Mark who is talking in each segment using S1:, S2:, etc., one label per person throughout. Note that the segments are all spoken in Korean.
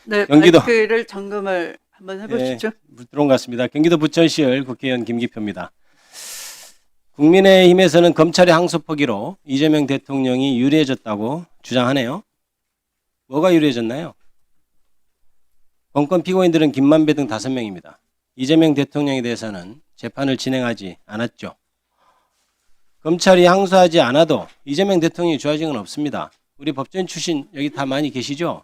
S1: 네,
S2: 경기도
S1: 마이크를 점검을 한번 해보시죠.
S2: 들어온 것 같습니다. 경기도 부천시을 국회의원 김기표입니다. 국민의힘에서는 검찰의 항소 포기로 이재명 대통령이 유리해졌다고 주장하네요. 뭐가 유리해졌나요? 건건 피고인들은 김만배 등 5명입니다. 이재명 대통령에 대해서는 재판을 진행하지 않았죠. 검찰이 항소하지 않아도 이재명 대통령이 좋아진 건 없습니다. 우리 법조인 출신 여기 다 많이 계시죠?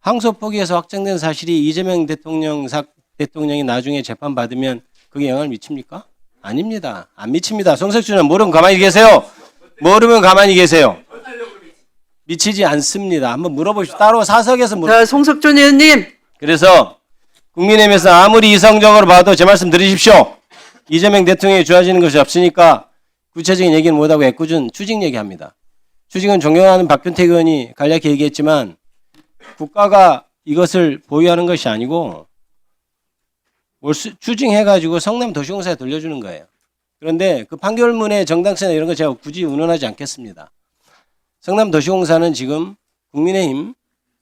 S2: 항소 포기에서 확정된 사실이 이재명 대통령이 나중에 재판받으면 그게 영향을 미칩니까? 아닙니다. 안 미칩니다. 송석준은 모르면 가만히 계세요. 모르면 가만히 계세요. 미치지 않습니다. 한번 물어보십시오. 따로 사석에서
S1: 자, 송석준 의원님.
S2: 그래서 국민의힘에서 아무리 이성적으로 봐도 제 말씀 들으십시오. 이재명 대통령이 좋아지는 것이 없으니까 구체적인 얘기는 못하고 애꿎은 추징 얘기합니다. 추징은 존경하는 박균택 의원이 간략히 얘기했지만 국가가 이것을 보유하는 것이 아니고 추징해가지고 성남도시공사에 돌려주는 거예요. 그런데 그 판결문의 정당성이나 이런 거 제가 굳이 운운하지 않겠습니다. 성남도시공사는 지금 국민의힘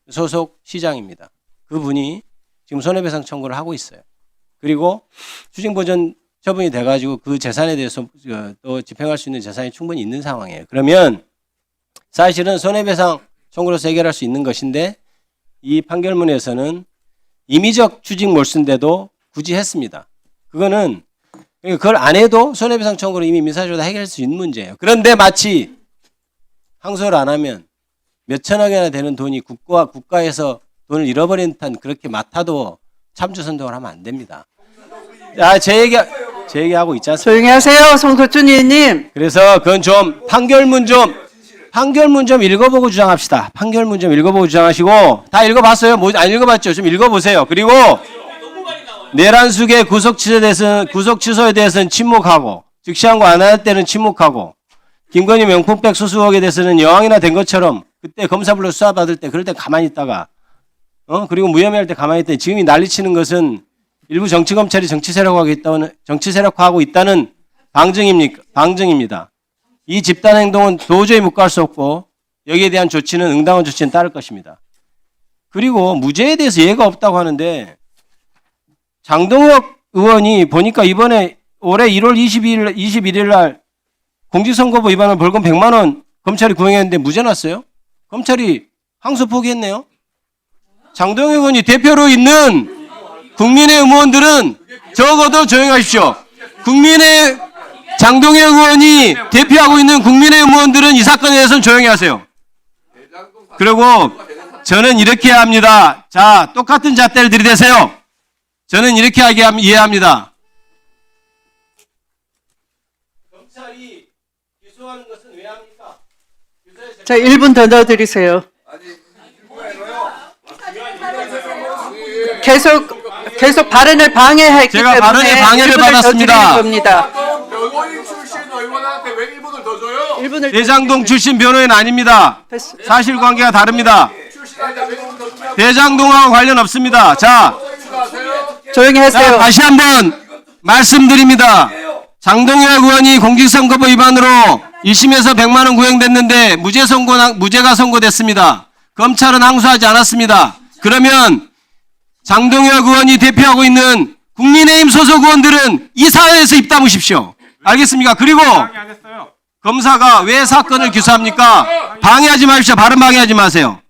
S2: 소속 시장입니다. 그분이 지금 손해배상 청구를 하고 있어요. 그리고 추징보전 처분이 돼가지고 그 재산에 대해서 또 집행할 수 있는 재산이 충분히 있는 상황이에요. 그러면 사실은 손해배상 청구로서 해결할 수 있는 것인데 이 판결문에서는 임의적 추징 몰수인데도 굳이 했습니다. 그거는 그걸 안 해도 손해배상 청구로 이미 민사적으로 해결할 수 있는 문제예요. 그런데 마치 항소를 안 하면 몇천억이나 되는 돈이 국가에서 돈을 잃어버린 듯한 그렇게 맡아도 참조선동을 하면 안 됩니다. 제 얘기하고 있지 않습니까?
S1: 조용히 하세요, 송석준 의원님.
S2: 그래서 그건 좀 판결문 좀 읽어보고 주장합시다. 판결문 좀 읽어보고 주장하시고 다 읽어봤어요? 뭐 안 읽어봤죠? 좀 읽어보세요. 그리고 내란숙의 구속 취소에 대해서는 침묵하고 즉시한 거 안 할 때는 침묵하고 김건희 명품백 수수 의혹에 대해서는 여왕이나 된 것처럼 그때 검사 불러 수사받을 때 그럴 때 가만히 있다가 그리고 무혐의할 때 가만히 있다. 지금이 난리치는 것은 일부 정치검찰이 정치 세력화하고 있다는 방증입니다. 이 집단 행동은 도저히 묵과할 수 없고 여기에 대한 조치는 응당한 조치는 따를 것입니다. 그리고 무죄에 대해서 예가 없다고 하는데 장동혁 의원이 보니까 이번에 올해 1월 21일 날 공직선거법 위반을 벌금 100만 원 검찰이 구형했는데 무죄 났어요. 검찰이 항소 포기했네요. 장동혁 의원이 대표로 있는 국민의 의원들은 적어도 조용하십시오. 장동혁 의원이 대표하고 있는 국민의 의원들은 이 사건에 대해서는 조용히 하세요. 그리고 저는 이렇게 합니다. 자, 똑같은 잣대를 들이대세요. 저는 이렇게 이해합니다. 검찰이 기소하는 것은 왜 합니까?
S1: 자, 1분 더 넣어드리세요. 계속 발언을 방해했기
S2: 제가
S1: 때문에
S2: 발언의 방해를
S1: 1분을 더
S2: 받았습니다.
S1: 드리는 겁니다.
S3: 변호인 출신 의원한테 왜 1분을 더 줘요?
S1: 1분을
S2: 대장동 출신 변호인 아닙니다. 사실관계가 다릅니다. 대장동하고 관련 없습니다. 자,
S1: 조용히 하세요.
S2: 다시 한번 말씀드립니다. 장동혁 의원이 공직선거법 위반으로 1심에서 100만 원 구형됐는데 무죄가 선고됐습니다. 검찰은 항소하지 않았습니다. 그러면 장동혁 의원이 대표하고 있는 국민의힘 소속 의원들은 이 사안에서 입 다무십시오. 알겠습니까? 그리고 검사가 왜 사건을 기소합니까? 방해하지 마십시오. 발언 방해하지 마세요.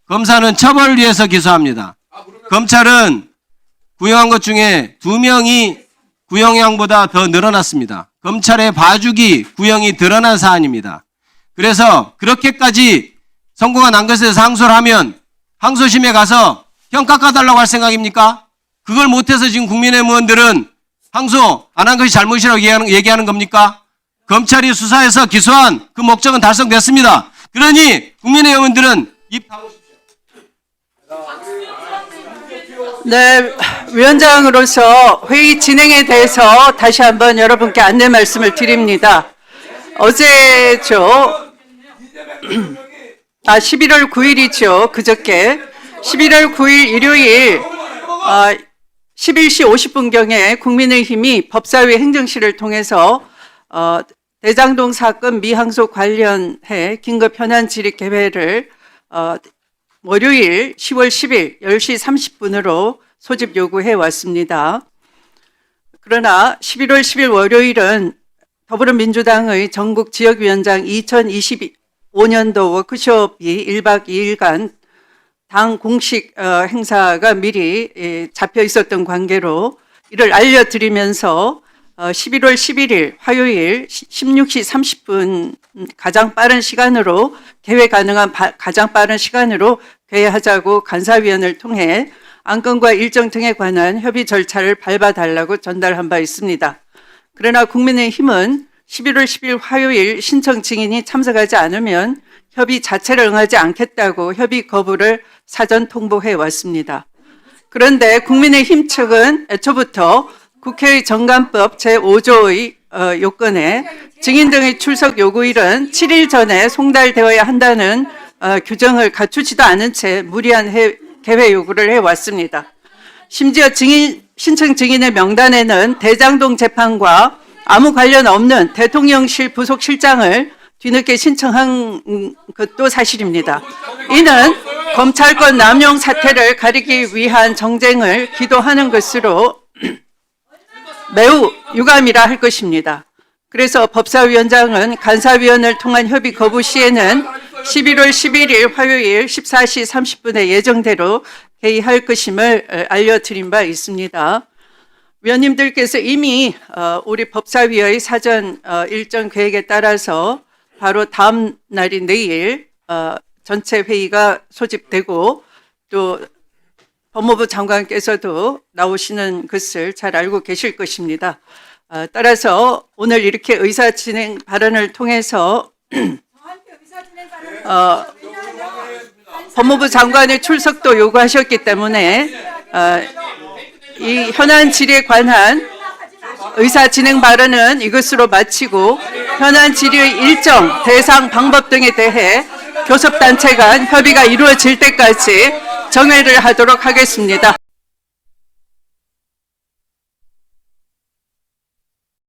S2: 검사는 처벌을 위해서 기소합니다. 검찰은 구형한 것 중에 2명이 구형량보다 더 늘어났습니다. 검찰의 봐주기 구형이 드러난 사안입니다. 그래서 그렇게까지 선고가 난 것에 대해서 항소를 하면 항소심에 가서 형 깎아달라고 할 생각입니까? 그걸 못해서 지금 국민의힘 의원들은 항소 안 한 것이 잘못이라고 얘기하는 겁니까? 검찰이 수사해서 기소한 그 목적은 달성됐습니다. 그러니 국민의힘 의원들은 입 다무십시오.
S1: 네, 위원장으로서 회의 진행에 대해서 다시 한번 여러분께 안내 말씀을 드립니다. 어제죠. 11월 9일이죠. 그저께 11월 9일 일요일 11시 50분경에 국민의힘이 법사위 행정실을 통해서 대장동 사건 미항소 관련해 긴급 현안 질의 개회를 월요일 10월 10일 10시 30분으로 소집 요구해 왔습니다. 그러나 11월 10일 월요일은 더불어민주당의 전국 지역위원장 2025년도 워크숍이 1박 2일간 당 공식 행사가 미리 잡혀 있었던 관계로 이를 알려드리면서 11월 11일 화요일 16시 30분 가장 빠른 시간으로 개회 가능한 가장 빠른 시간으로 개회하자고 간사위원을 통해 안건과 일정 등에 관한 협의 절차를 밟아달라고 전달한 바 있습니다. 그러나 국민의힘은 11월 10일 화요일 신청 증인이 참석하지 않으면 협의 자체를 응하지 않겠다고 협의 거부를 사전 통보해 왔습니다. 그런데 국민의힘 측은 애초부터 국회의 정관법 제5조의 요건에 증인 등의 출석 요구일은 7일 전에 송달되어야 한다는 규정을 갖추지도 않은 채 무리한 개회 요구를 해왔습니다. 심지어 신청 증인의 명단에는 대장동 재판과 아무 관련 없는 대통령실 부속실장을 뒤늦게 신청한 것도 사실입니다. 이는 검찰권 남용 사태를 가리기 위한 정쟁을 기도하는 것으로 매우 유감이라 할 것입니다. 그래서 법사위원장은 간사위원을 통한 협의 거부 시에는 11월 11일 화요일 14시 30분에 예정대로 개의할 것임을 알려드린 바 있습니다. 위원님들께서 이미 우리 법사위의 사전 일정 계획에 따라서 바로 다음 날인 내일 전체 회의가 소집되고 또 법무부 장관께서도 나오시는 것을 잘 알고 계실 것입니다. 따라서 오늘 이렇게 의사진행 발언을 통해서 법무부 장관의 출석도 요구하셨기 때문에 이 현안 질의에 관한 의사진행 발언은 이것으로 마치고 현안 질의의 일정, 대상, 방법 등에 대해 교섭단체 간 협의가 이루어질 때까지 정회를 하도록 하겠습니다.